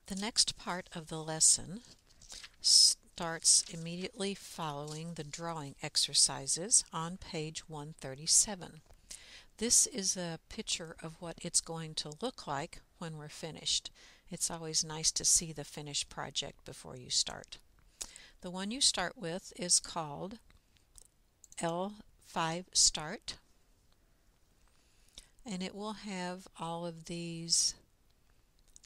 The next part of the lesson starts immediately following the drawing exercises on page 137. This is a picture of what it's going to look like when we're finished. It's always nice to see the finished project before you start. The one you start with is called L5 Start, and it will have all of these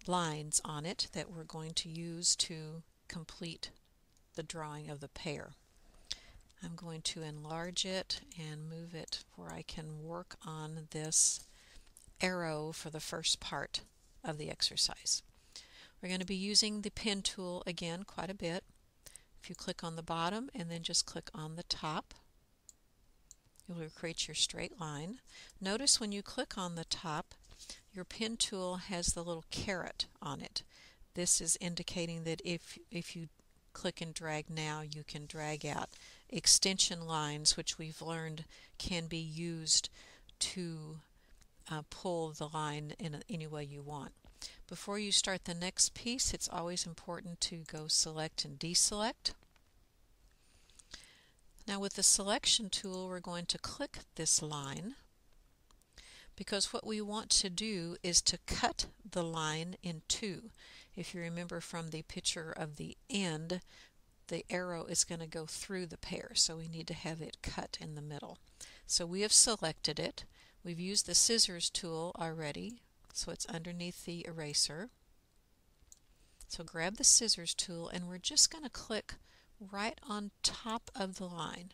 lines on it that we're going to use to complete the drawing of the pear. I'm going to enlarge it and move it where I can work on this arrow for the first part of the exercise. We're going to be using the pen tool again quite a bit. If you click on the bottom and then just click on the top, it will create your straight line. Notice when you click on the top, your pen tool has the little caret on it. This is indicating that if you click and drag now, you can drag out extension lines, which we've learned can be used to pull the line in any way you want. Before you start the next piece, it's always important to go select and deselect. Now with the selection tool, we're going to click this line, because what we want to do is to cut the line in two. If you remember from the picture of the end, the arrow is going to go through the pear, so we need to have it cut in the middle. So we have selected it. We've used the scissors tool already, so it's underneath the eraser. So grab the scissors tool and we're just going to click right on top of the line.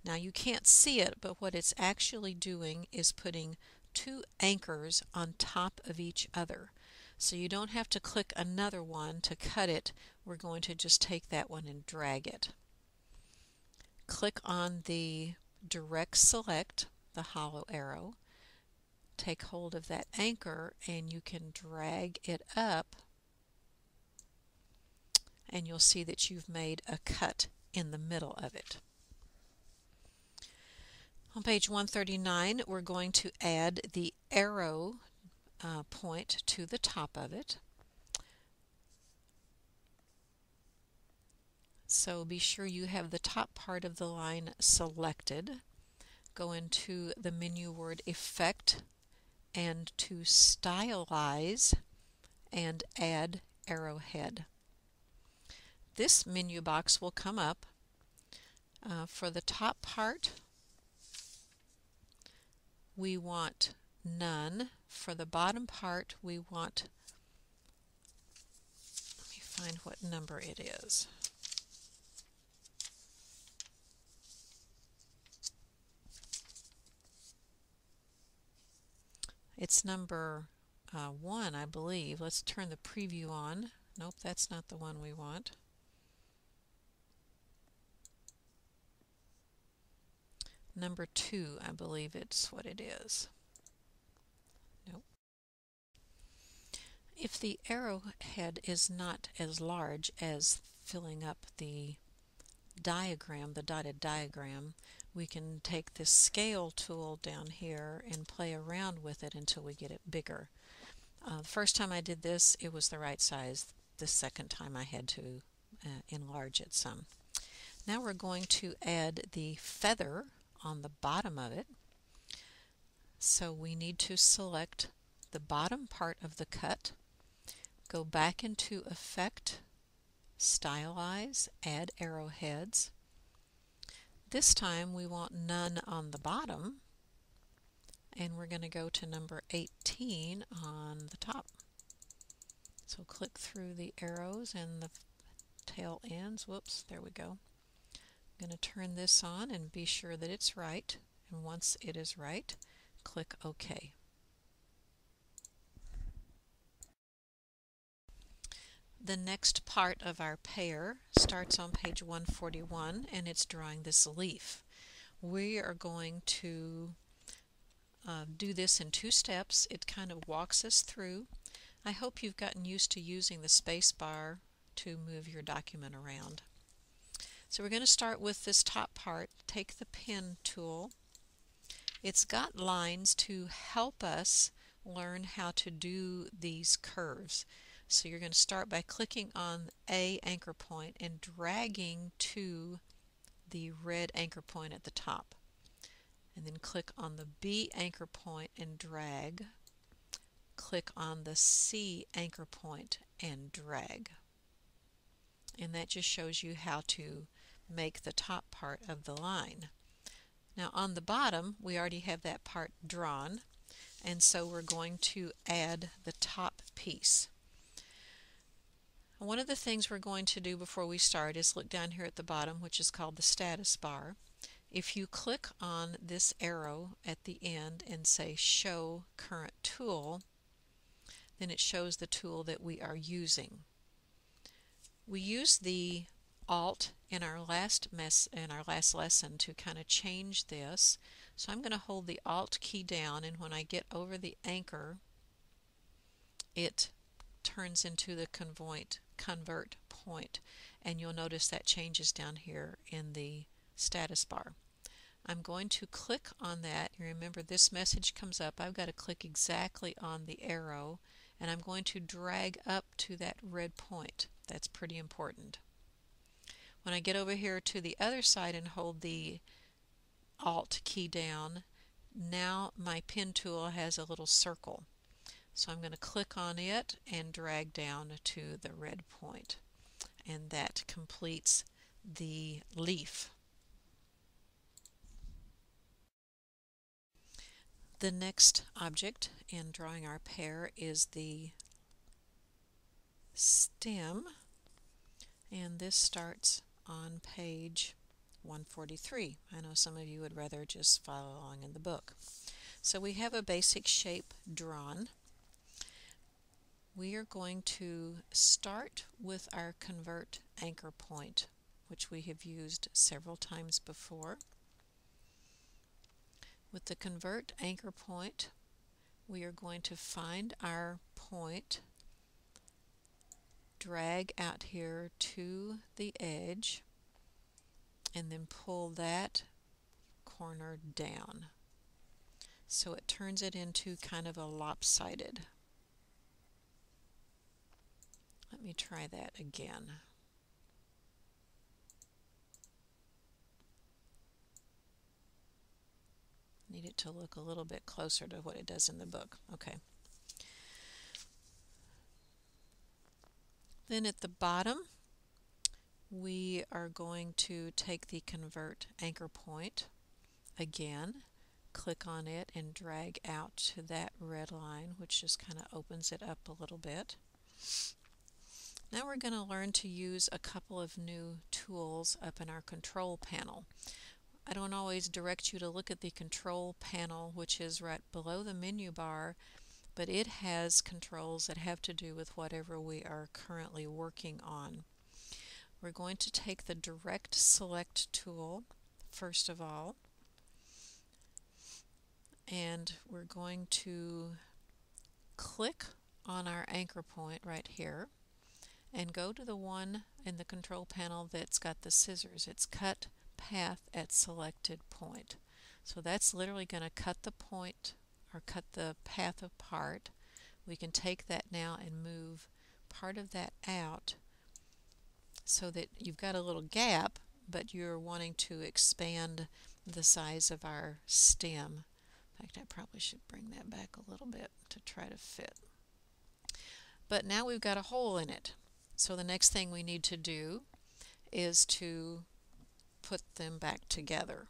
Now you can't see it, but what it's actually doing is putting two anchors on top of each other. So you don't have to click another one to cut it. We're going to just take that one and drag it. Click on the direct select, the hollow arrow. Take hold of that anchor and you can drag it up, and you'll see that you've made a cut in the middle of it. On page 139, we're going to add the arrow point to the top of it. So be sure you have the top part of the line selected. Go into the menu word Effect and to Stylize and add arrowhead. This menu box will come up. For the top part, we want none. For the bottom part, we want, let me find what number it is. It's number 1, I believe. Let's turn the preview on. Nope, that's not the one we want. Number 2, I believe it's what it is. Nope. If the arrowhead is not as large as filling up the diagram, the dotted diagram, we can take this scale tool down here and play around with it until we get it bigger. The first time I did this, it was the right size. The second time I had to enlarge it some. Now we're going to add the feather on the bottom of it. So we need to select the bottom part of the cut, go back into Effect, Stylize, add arrowheads. This time we want none on the bottom, and we're going to go to number 18 on the top. So click through the arrows and the tail ends. Whoops, there we go. I'm going to turn this on and be sure that it's right, and once it is right, click OK. The next part of our pear starts on page 141, and it's drawing this leaf. We are going to do this in 2 steps. It kind of walks us through. I hope you've gotten used to using the space bar to move your document around. So we're going to start with this top part. Take the pen tool. It's got lines to help us learn how to do these curves. So you're going to start by clicking on A anchor point and dragging to the red anchor point at the top. And then click on the B anchor point and drag. Click on the C anchor point and drag. And that just shows you how to make the top part of the line. Now on the bottom, we already have that part drawn, and so we're going to add the top piece. One of the things we're going to do before we start is look down here at the bottom, which is called the status bar. If you click on this arrow at the end and say Show Current Tool, then it shows the tool that we are using. We used the Alt in our last lesson to kind of change this. So I'm going to hold the Alt key down, and when I get over the anchor, it turns into the convert point, and you'll notice that changes down here in the status bar. I'm going to click on that. You remember, this message comes up. I've got to click exactly on the arrow, and I'm going to drag up to that red point. That's pretty important. When I get over here to the other side and hold the Alt key down, now my pen tool has a little circle. So I'm going to click on it and drag down to the red point. And that completes the leaf. The next object in drawing our pear is the stem, and this starts on page 143. I know some of you would rather just follow along in the book. So we have a basic shape drawn. We are going to start with our convert anchor point, which we have used several times before. With the convert anchor point, we are going to find our point, drag out here to the edge, and then pull that corner down. So it turns it into kind of a lopsided. Let me try that again. Need it to look a little bit closer to what it does in the book. Okay. Then at the bottom, we are going to take the convert anchor point again, click on it and drag out to that red line, which just kind of opens it up a little bit. Now we're going to learn to use a couple of new tools up in our control panel. I don't always direct you to look at the control panel, which is right below the menu bar, but it has controls that have to do with whatever we are currently working on. We're going to take the direct select tool first of all, and we're going to click on our anchor point right here and go to the one in the control panel that's got the scissors. It's cut path at selected point. So that's literally going to cut the point or cut the path apart. We can take that now and move part of that out so that you've got a little gap, but you're wanting to expand the size of our stem. In fact, I probably should bring that back a little bit to try to fit. But now we've got a hole in it. So the next thing we need to do is to put them back together.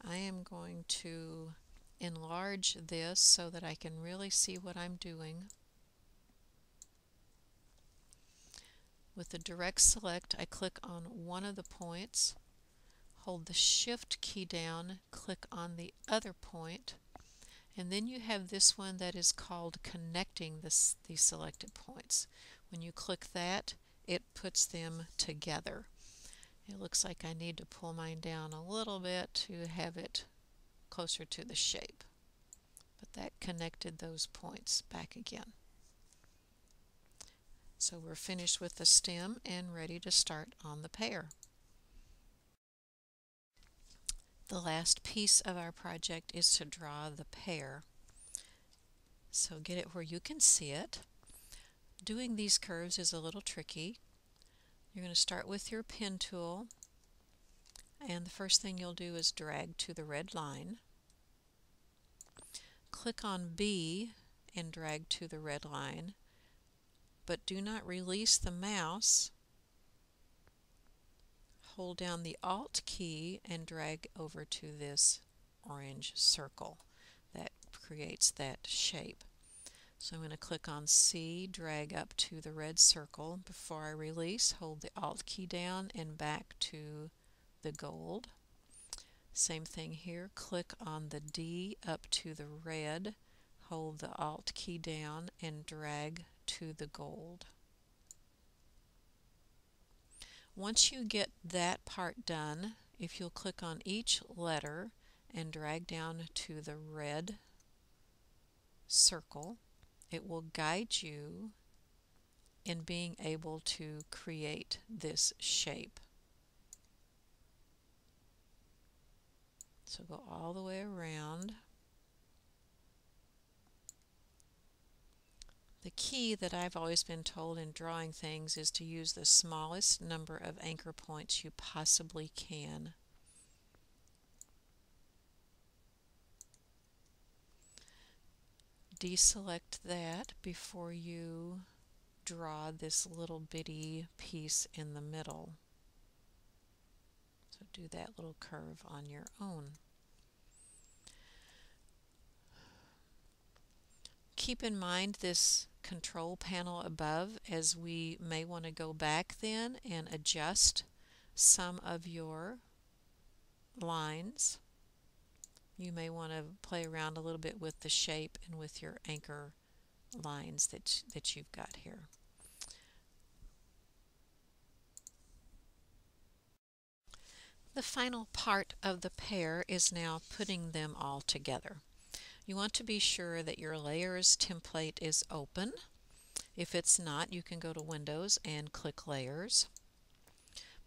I am going to enlarge this so that I can really see what I'm doing. With the direct select, I click on one of the points, hold the Shift key down, click on the other point, and then you have this one that is called connecting these selected points. When you click that, it puts them together. It looks like I need to pull mine down a little bit to have it closer to the shape. But that connected those points back again. So we're finished with the stem and ready to start on the pear. The last piece of our project is to draw the pear. So get it where you can see it. Doing these curves is a little tricky. You're going to start with your pen tool, and the first thing you'll do is drag to the red line. Click on B and drag to the red line, but do not release the mouse. Hold down the Alt key and drag over to this orange circle that creates that shape. So I'm going to click on C, drag up to the red circle. Before I release, hold the Alt key down and back to the gold. Same thing here, click on the D up to the red, hold the Alt key down and drag to the gold. Once you get that part done, if you'll click on each letter and drag down to the red circle, it will guide you in being able to create this shape. So go all the way around. The key that I've always been told in drawing things is to use the smallest number of anchor points you possibly can. Deselect that before you draw this little bitty piece in the middle. So do that little curve on your own. Keep in mind this control panel above, as we may want to go back then and adjust some of your lines. You may want to play around a little bit with the shape and with your anchor lines that you've got here. The final part of the pear is now putting them all together. You want to be sure that your layers template is open. If it's not, you can go to Windows and click Layers,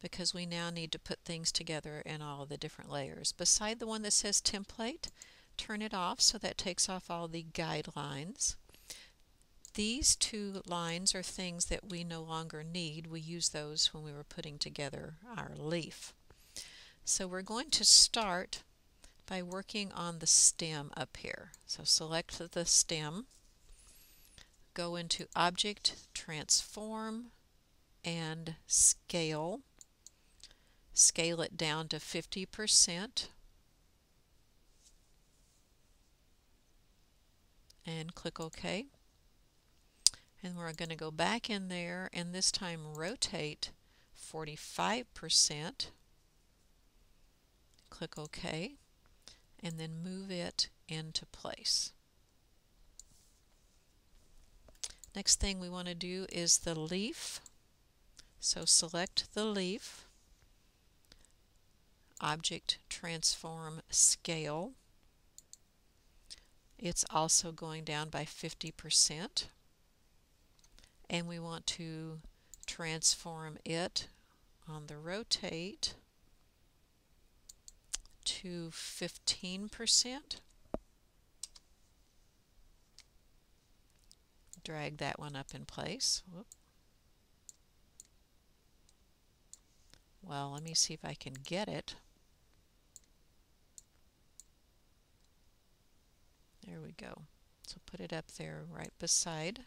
because we now need to put things together in all of the different layers. Beside the one that says Template, turn it off so that takes off all the guidelines. These two lines are things that we no longer need. We used those when we were putting together our leaf. So we're going to start by working on the stem up here. So select the stem, go into Object, Transform, and Scale. Scale it down to 50% and click OK. And we're going to go back in there and this time rotate 45%. Click OK, and then move it into place. Next thing we want to do is the leaf. So select the leaf, Object, Transform, Scale. It's also going down by 50%. And we want to transform it on the rotate to 15%. Drag that one up in place. Whoop. Well, let me see if I can get it. There we go. So put it up there right beside.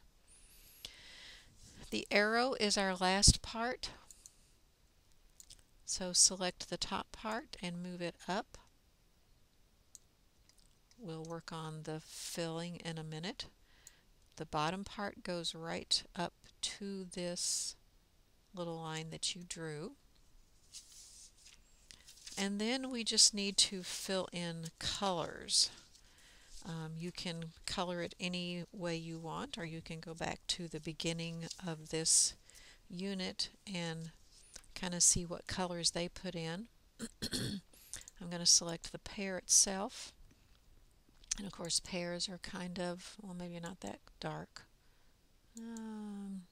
The arrow is our last part. So select the top part and move it up. We'll work on the filling in a minute. The bottom part goes right up to this little line that you drew. And then we just need to fill in colors. You can color it any way you want, or you can go back to the beginning of this unit and kind of see what colors they put in. I'm going to select the pear itself. And of course pears are kind of, well, maybe not that dark. And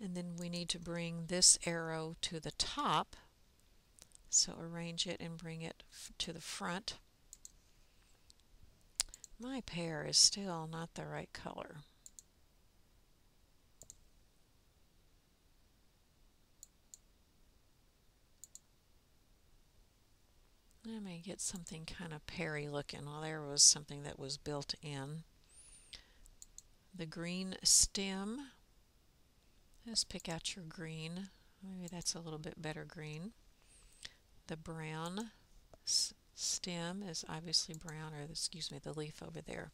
then we need to bring this arrow to the top. So arrange it and bring it to the front. My pear is still not the right color. Let me get something kind of Perry looking. Well, there was something that was built in. The green stem. Let's pick out your green. Maybe that's a little bit better green. The brown stem is obviously brown, or excuse me, the leaf over there.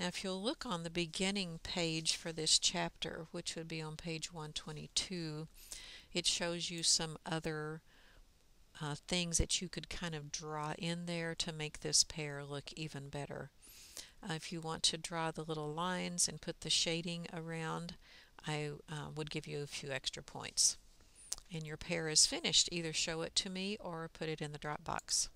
Now if you'll look on the beginning page for this chapter, which would be on page 122, it shows you some other things that you could kind of draw in there to make this pear look even better. If you want to draw the little lines and put the shading around, I would give you a few extra points. And your pear is finished. Either show it to me or put it in the drop box.